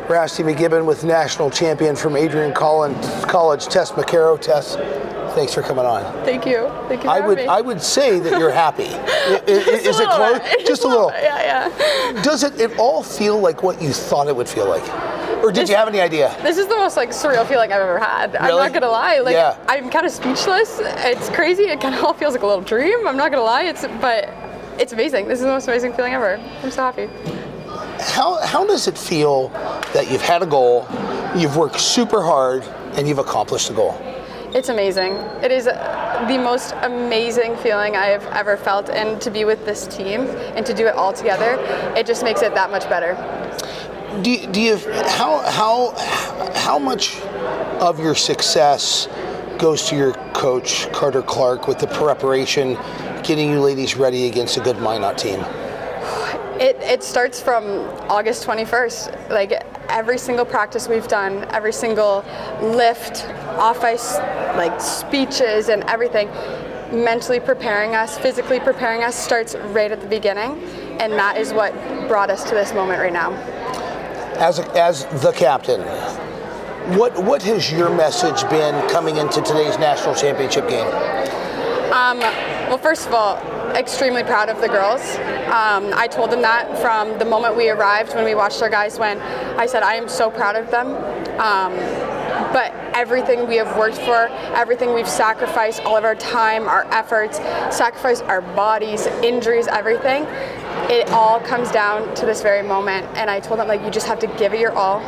Rasty McGibbon with national champion from Adrian College, Tess McKerrow. Tess, thanks for coming on. Thank you. Thank you for having me. I would say that you're happy. Is it close? Just a little. Yeah. Does it all feel like what you thought it would feel like? Or did you have any idea? This is the most surreal feeling I've ever had. Really? I'm not gonna lie. Yeah. I'm kind of speechless. It's crazy. It kind of all feels like a little dream. I'm not gonna lie. But it's amazing. This is the most amazing feeling ever. I'm so happy. How does it feel that you've had a goal, you've worked super hard, and you've accomplished the goal? It's amazing. It is the most amazing feeling I have ever felt, and to be with this team and to do it all together, it just makes it that much better. How much of your success goes to your coach, Carter Clark, with the preparation, getting you ladies ready against a good Minot team? It starts from August 21st. Every single practice we've done, every single lift, off ice, speeches and everything, mentally preparing us, physically preparing us starts right at the beginning, and that is what brought us to this moment right now. As the captain, what has your message been coming into today's national championship game? Well, first of all, extremely proud of the girls. I told them that from the moment we arrived, when we watched our guys win. I said, I am so proud of them. But everything we have worked for, everything we've sacrificed, all of our time, our efforts, sacrificed our bodies, injuries, everything, it all comes down to this very moment. And I told them, you just have to give it your all.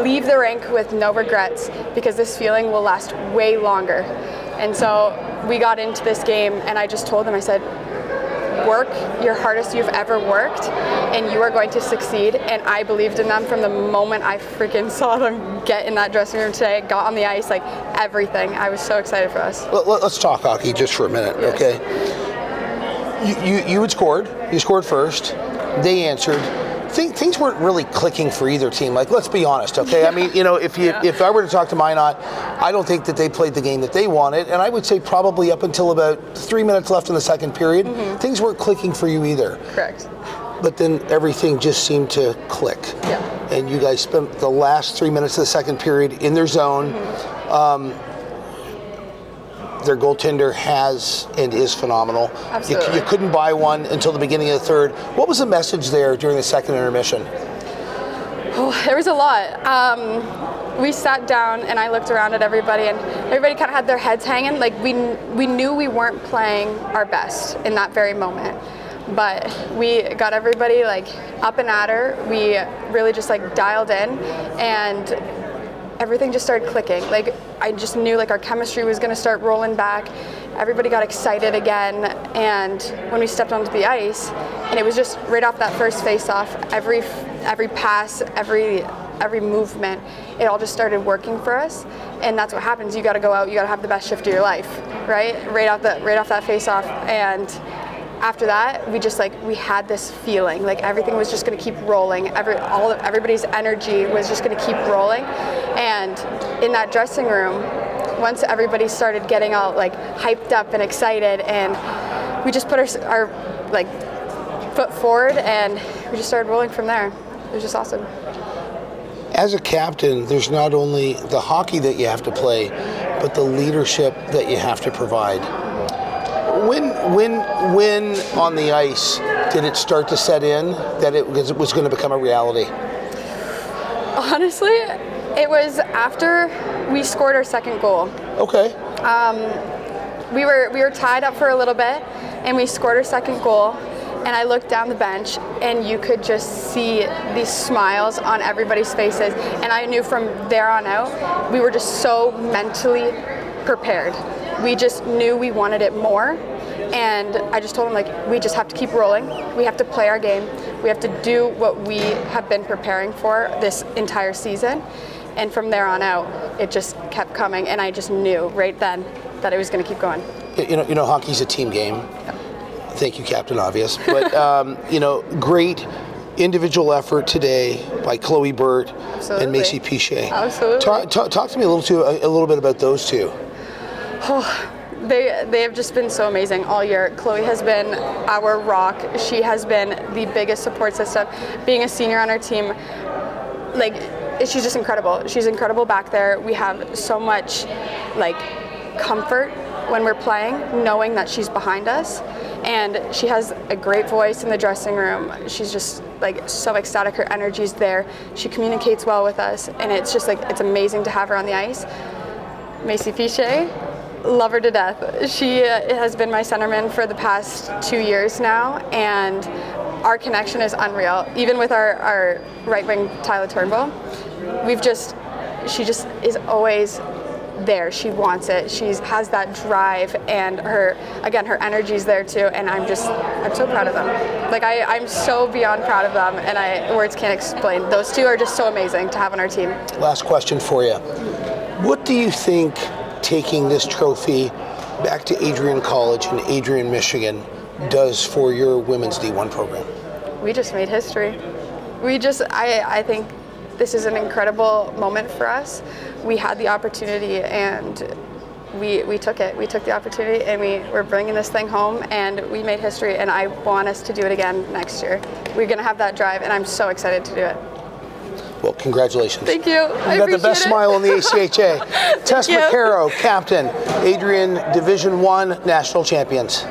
Leave the rink with no regrets, because this feeling will last way longer. And so we got into this game, and I just told them, I said, work your hardest you've ever worked, and you are going to succeed. And I believed in them from the moment I freaking saw them get in that dressing room today, got on the ice, everything. I was so excited for us. Let's talk hockey just for a minute, yes. Okay? You had scored. You scored first. They answered. Things weren't really clicking for either team. Let's be honest, okay? Yeah. I mean, if I were to talk to Minot, I don't think that they played the game that they wanted, and I would say probably up until about 3 minutes left in the second period, things weren't clicking for you either. Correct. But then everything just seemed to click. Yeah. And you guys spent the last 3 minutes of the second period in their zone. Their goaltender has and is phenomenal. Absolutely. You couldn't buy one until the beginning of the third. What was the message there during the second intermission? Oh, there was a lot. We sat down and I looked around at everybody, and everybody kind of had their heads hanging. We knew we weren't playing our best in that very moment. But we got everybody up and at her. We really just dialed in, and everything just started clicking. I just knew our chemistry was going to start rolling back. Everybody got excited again, and when we stepped onto the ice, and it was just right off that first face-off, every pass, every movement, it all just started working for us. And that's what happens. You got to go out. You got to have the best shift of your life, right? Right off that face-off, and after that, we had this feeling everything was just going to keep rolling. Everybody's energy was just going to keep rolling. And in that dressing room, once everybody started getting all hyped up and excited, and we just put our foot forward, and we just started rolling from there. It was just awesome. As a captain, there's not only the hockey that you have to play, but the leadership that you have to provide. When on the ice did it start to set in that it was going to become a reality? Honestly, it was after we scored our second goal. Okay. We were tied up for a little bit, and we scored our second goal, and I looked down the bench, and you could just see these smiles on everybody's faces, and I knew from there on out, we were just so mentally prepared. We just knew we wanted it more, and I just told him, we just have to keep rolling. We have to play our game. We have to do what we have been preparing for this entire season. And from there on out, it just kept coming, and I just knew right then that it was going to keep going. You know, hockey's a team game. Yep. Thank you, Captain Obvious. But great individual effort today by Chloe Burt and Macy Pichet. Absolutely. Talk to me a little bit about those two. Oh, they have just been so amazing all year. Chloe has been our rock. She has been the biggest support system. Being a senior on our team, she's just incredible. She's incredible back there. We have so much comfort when we're playing, knowing that she's behind us. And she has a great voice in the dressing room. She's just so ecstatic. Her energy's there. She communicates well with us, and it's just it's amazing to have her on the ice. Macy Fichet, love her to death. She has been my centerman for the past 2 years now, and our connection is unreal. Even with our right wing Tyler Turnbull, she just is always there. She wants it. She has that drive, and her energy's there too. And I'm so proud of them. I'm so beyond proud of them, and words can't explain. Those two are just so amazing to have on our team. Last question for you. What do you think taking this trophy back to Adrian College in Adrian, Michigan does for your women's D1 program? We just made history. I think this is an incredible moment for us. We had the opportunity, and we took it. We took the opportunity, and we're bringing this thing home, and we made history, and I want us to do it again next year. We're going to have that drive, and I'm so excited to do it. Well, congratulations. Thank you. You got the best smile in the ACHA. Tess McKerrow, captain, Adrian, Division I national champions.